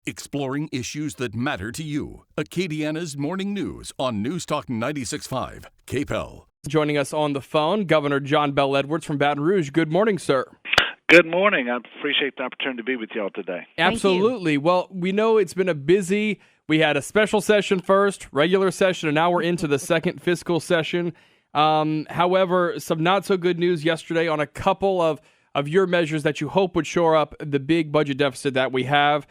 exploring issues that matter to you. Acadiana's Morning News on News Talk 96.5, KPEL. Joining us on the phone, Governor John Bel Edwards from Baton Rouge. Good morning, sir. Good morning. I appreciate the opportunity to be with y'all today. Absolutely. Well, we know it's been we had a special session first, regular session, and now we're into the second fiscal session. However, some not so good news yesterday on a couple of your measures that you hope would shore up the big budget deficit that we have.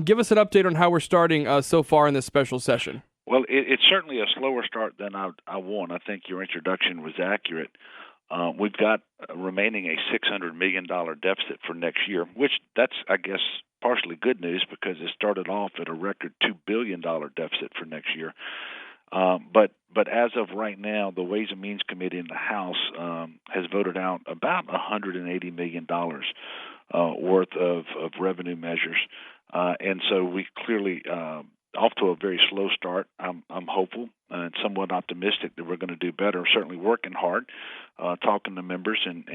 Give us an update on how we're starting so far in this special session. Well, it's certainly a slower start than I want. I think your introduction was accurate. We've got remaining a $600 million deficit for next year, which that's, I guess, partially good news because it started off at a record $2 billion deficit for next year. But as of right now, the Ways and Means Committee in the House has voted out about $180 million worth of revenue measures. And so we clearly off to a very slow start. I'm hopeful and somewhat optimistic that we're going to do better. I'm certainly working hard, talking to members and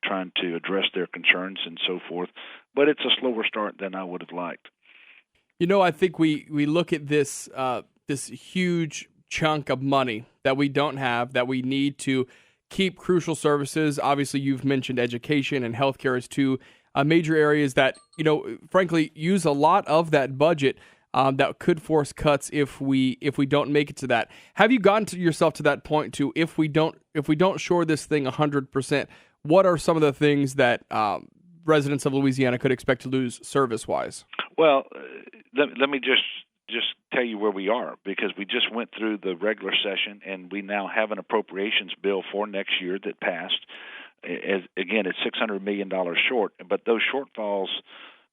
trying to address their concerns and so forth. But it's a slower start than I would have liked. You know, I think we look at this this huge chunk of money that we don't have, that we need to keep crucial services. Obviously, you've mentioned education and healthcare as two major areas that, you know, frankly, use a lot of that budget. That could force cuts if we don't make it to that. Have you gotten yourself to that point to if we don't shore this thing 100%? What are some of the things that residents of Louisiana could expect to lose service-wise? Well, let me just tell you where we are, because we just went through the regular session and we now have an appropriations bill for next year that passed. Again, it's $600 million short, but those shortfalls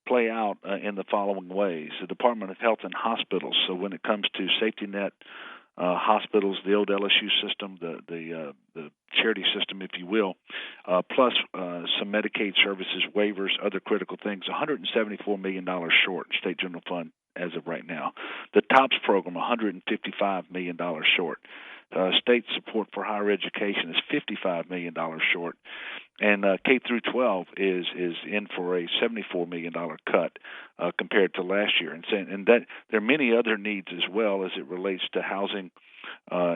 play out in the following ways. The Department of Health and Hospitals, so when it comes to safety net hospitals, the old LSU system, the charity system, if you will, plus some Medicaid services, waivers, other critical things, $174 million short state general fund as of right now. The TOPS program, $155 million short. State support for higher education is $55 million short. And K through 12 is in for a $74 million cut compared to last year. And that there are many other needs as well as it relates to housing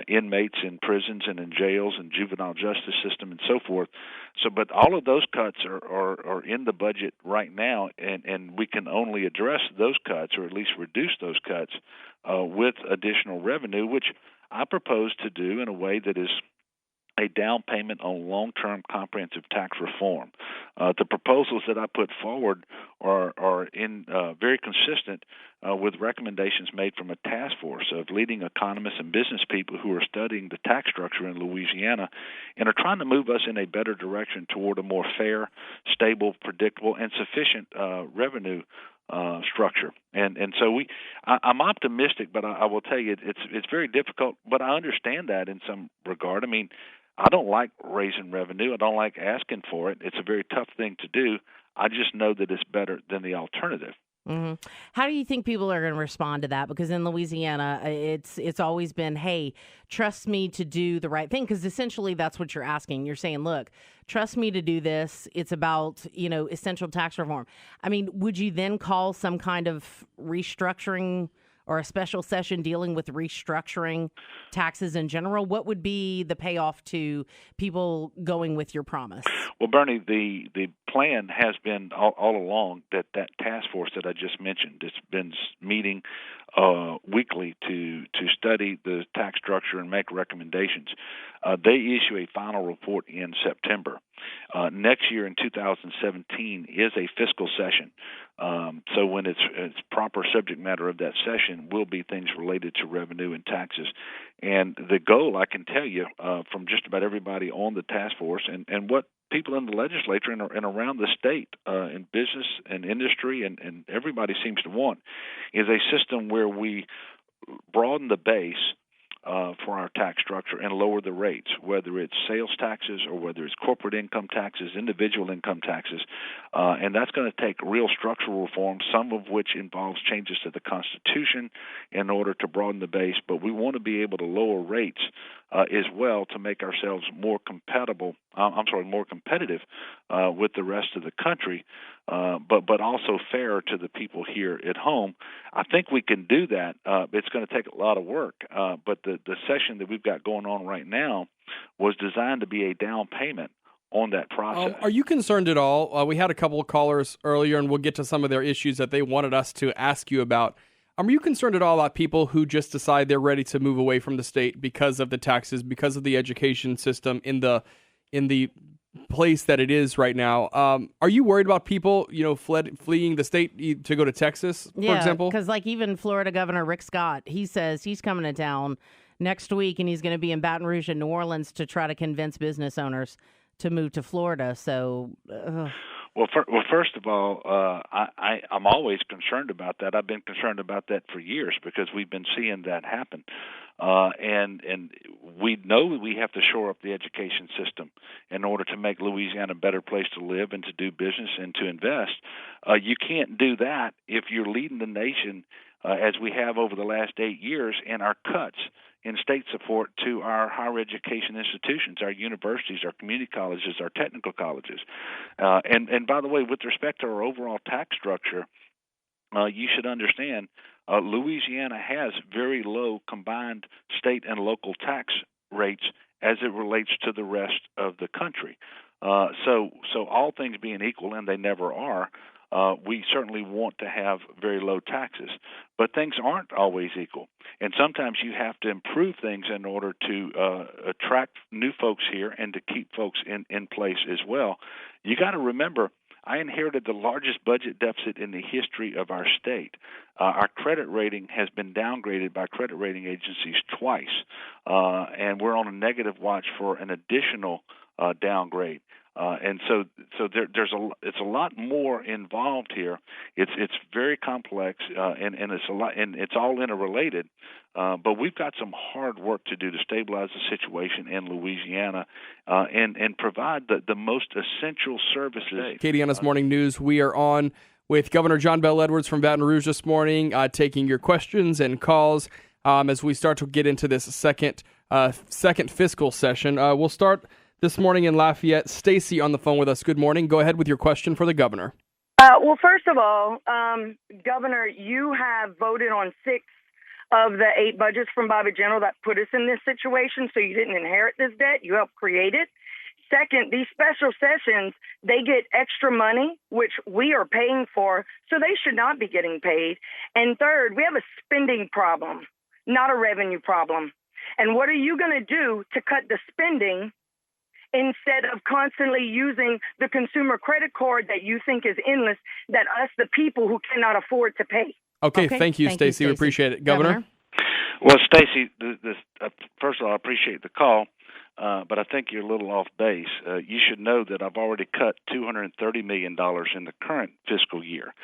inmates in prisons and in jails and juvenile justice system and so forth. So, but all of those cuts are in the budget right now, and we can only address those cuts, or at least reduce those cuts, with additional revenue, which I propose to do in a way that is a down payment on long-term comprehensive tax reform. The proposals that I put forward are very consistent with recommendations made from a task force of leading economists and business people who are studying the tax structure in Louisiana and are trying to move us in a better direction toward a more fair, stable, predictable, and sufficient revenue structure. And so I'm optimistic, but I will tell you it's very difficult, but I understand that in some regard. I mean, I don't like raising revenue. I don't like asking for it. It's a very tough thing to do. I just know that it's better than the alternative. Mm-hmm. How do you think people are going to respond to that? Because in Louisiana, it's always been, hey, trust me to do the right thing. Because essentially that's what you're asking. You're saying, look, trust me to do this. It's about, essential tax reform. I mean, would you then call some kind of restructuring or a special session dealing with restructuring taxes in general? What would be the payoff to people going with your promise? Well, Bernie, the plan has been all along that task force that I just mentioned, it's been meeting weekly to study the tax structure and make recommendations. They issue a final report in September. Next year in 2017 is a fiscal session. So when it's proper subject matter of that session will be things related to revenue and taxes. And the goal, I can tell you, from just about everybody on the task force and what people in the legislature and around the state in business and industry and everybody seems to want, is a system where we broaden the base for our tax structure and lower the rates, whether it's sales taxes or whether it's corporate income taxes, individual income taxes. And that's going to take real structural reform, some of which involves changes to the Constitution in order to broaden the base. But we want to be able to lower rates as well to make ourselves more competitive with the rest of the country, but also fair to the people here at home. I think we can do that. It's going to take a lot of work. But the session that we've got going on right now was designed to be a down payment on that process. Are you concerned at all? We had a couple of callers earlier, and we'll get to some of their issues that they wanted us to ask you about. Are you concerned at all about people who just decide they're ready to move away from the state because of the taxes, because of the education system in the place that it is right now? Are you worried about people, fleeing the state to go to Texas, for example? Because like even Florida Governor Rick Scott, he says he's coming to town next week, and he's going to be in Baton Rouge and New Orleans to try to convince business owners to move to Florida. So, Well, first of all, I'm always concerned about that. I've been concerned about that for years because we've been seeing that happen, and we know we have to shore up the education system in order to make Louisiana a better place to live and to do business and to invest. You can't do that if you're leading the nation, as we have over the last 8 years, in our cuts in state support to our higher education institutions, our universities, our community colleges, our technical colleges. And by the way, with respect to our overall tax structure, you should understand Louisiana has very low combined state and local tax rates as it relates to the rest of the country. So all things being equal, and they never are, we certainly want to have very low taxes. But things aren't always equal. And sometimes you have to improve things in order to attract new folks here and to keep folks in place as well. You got to remember, I inherited the largest budget deficit in the history of our state. Our credit rating has been downgraded by credit rating agencies twice, and we're on a negative watch for an additional downgrade. And so it's a lot more involved here. It's very complex, and it's a lot, and it's all interrelated. But we've got some hard work to do to stabilize the situation in Louisiana, and provide the most essential services. Acadiana's Morning News. We are on with Governor John Bel Edwards from Baton Rouge this morning, taking your questions and calls as we start to get into this second fiscal session. We'll start this morning in Lafayette. Stacy on the phone with us. Good morning. Go ahead with your question for the governor. Well, first of all, Governor, you have voted on 6 of the 8 budgets from Bobby Jindal that put us in this situation, so you didn't inherit this debt. You helped create it. Second, these special sessions, they get extra money, which we are paying for, so they should not be getting paid. And third, we have a spending problem, not a revenue problem. And what are you going to do to cut the spending instead of constantly using the consumer credit card that you think is endless, that us, the people who cannot afford to pay? Okay, thank you, Stacy. We appreciate it. Governor? Well, Stacy, first of all, I appreciate the call, but I think you're a little off base. You should know that I've already cut $230 million in the current fiscal year.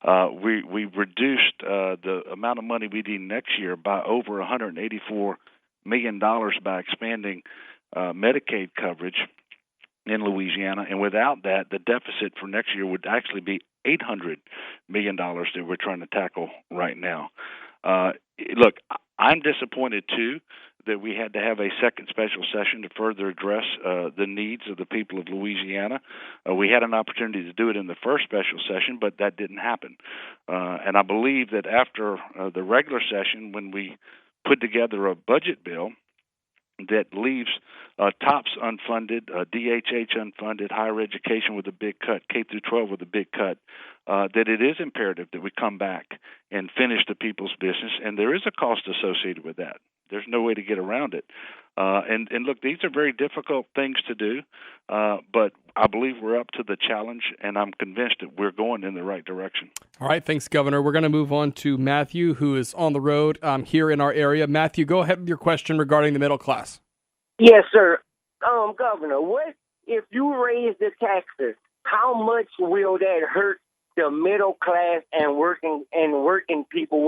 We reduced the amount of money we need next year by over $184 million by expanding Medicaid coverage in Louisiana, and without that, the deficit for next year would actually be $800 million that we're trying to tackle right now. Look, I'm disappointed, too, that we had to have a second special session to further address the needs of the people of Louisiana. We had an opportunity to do it in the first special session, but that didn't happen. And I believe that after the regular session, when we put together a budget bill that leaves TOPS unfunded, DHH unfunded, higher education with a big cut, K through 12 with a big cut, that it is imperative that we come back and finish the people's business, and there is a cost associated with that. There's no way to get around it. And look, these are very difficult things to do, but I believe we're up to the challenge, and I'm convinced that we're going in the right direction. All right, thanks, Governor. We're going to move on to Matthew, who is on the road here in our area. Matthew, go ahead with your question regarding the middle class. Yes, sir. Governor, what if you raise the taxes? How much will that hurt the middle class and working people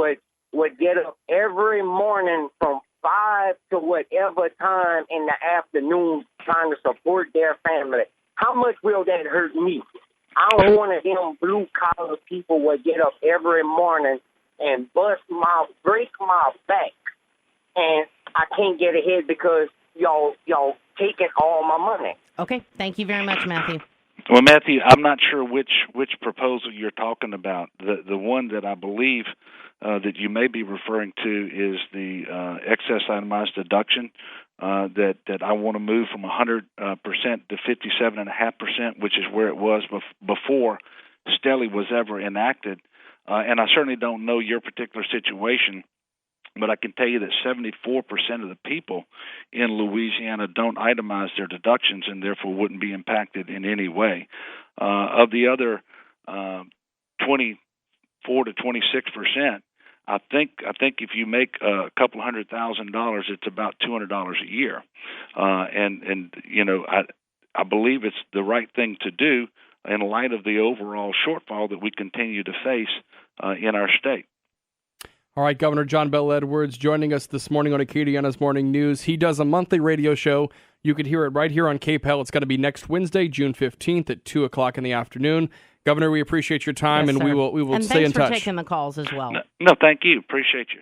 would get up every morning from 5 to whatever time in the afternoon trying to support their family? How much will that hurt me? I'm one of them blue-collar people would get up every morning and break my back, and I can't get ahead because y'all taking all my money. Okay, thank you very much, Matthew. Well, Matthew, I'm not sure which proposal you're talking about. The one that I believe that you may be referring to is the excess itemized deduction that I want to move from 100% to 57.5%, which is where it was before Stelly was ever enacted. And I certainly don't know your particular situation, but I can tell you that 74% of the people in Louisiana don't itemize their deductions and therefore wouldn't be impacted in any way. Of the other 24 to 26%, I think if you make a couple $100,000, it's about $200 a year, and you know I believe it's the right thing to do in light of the overall shortfall that we continue to face in our state. All right, Governor John Bel Edwards joining us this morning on Acadiana's Morning News. He does a monthly radio show. You could hear it right here on KPEL. It's going to be next Wednesday, June 15th at 2 o'clock in the afternoon. Governor, we appreciate your time, yes, and sir. we will and stay in touch. Thanks for taking the calls as well. No, thank you. Appreciate you.